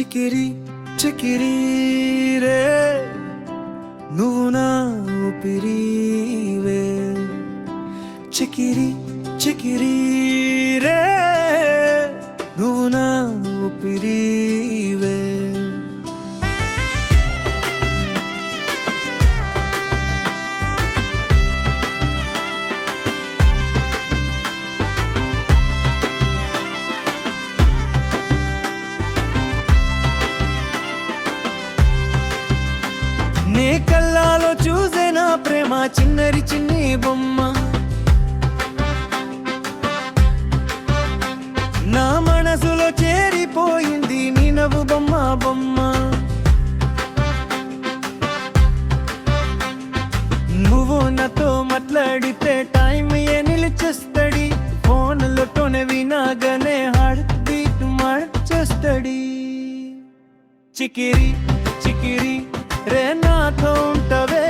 చికిరి చికిరి రే నువ్వు నా ఊపిరివే చికిరి చికిరి రే నువ్వు నా ఊపిరివే నే కళ్ళలో చూసే నా ప్రేమ చిన్నరి చిన్ని బొమ్మ నా మనసులో చేరిపోయింది నీ నవ్వు బొమ్మ బొమ్మ నువ్వు నాతో మాట్లాడితే టైం ఏ నిలిచేస్తడి ఫోన్లతోనే వినాగానే హార్ట్ బీట్ మార్చేస్తడి చికిరి చికిరి రే నాతో ఉంటవే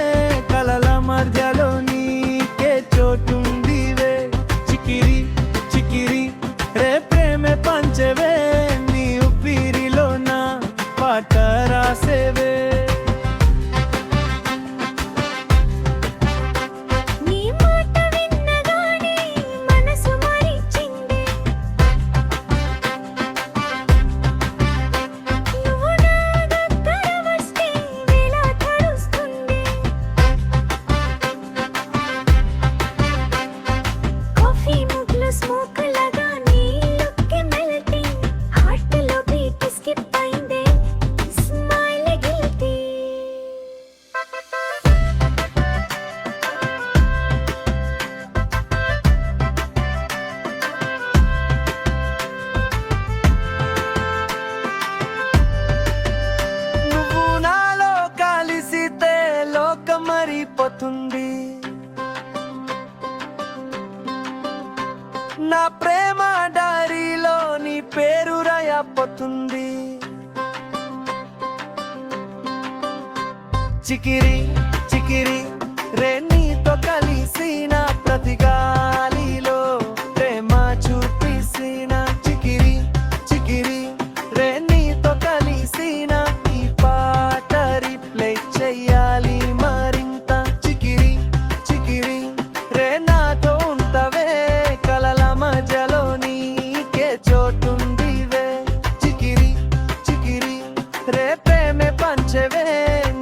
కలల మధ్యలో నీకే చోటుందివే చికిరి చికిరి రే ప్రేమే పంచవే నీ ఊపిరిలో నా పాట రాసేవే మరిపోతుంది నా ప్రేమ దారిలో నీ పేరు రాయపోతుంది చికిరి చికిరి రే నీతో కలిసిన ప్రతి గాలిలో ప్రేమ చూపిసిన చికిరి చికిరి రే నీతో కలిసిన ఈ పాట రిప్లై చెయ్యాలి రే ప్రేమే పంచవే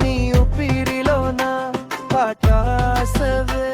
నీ ఊపిరిలో నా పాట రాసవే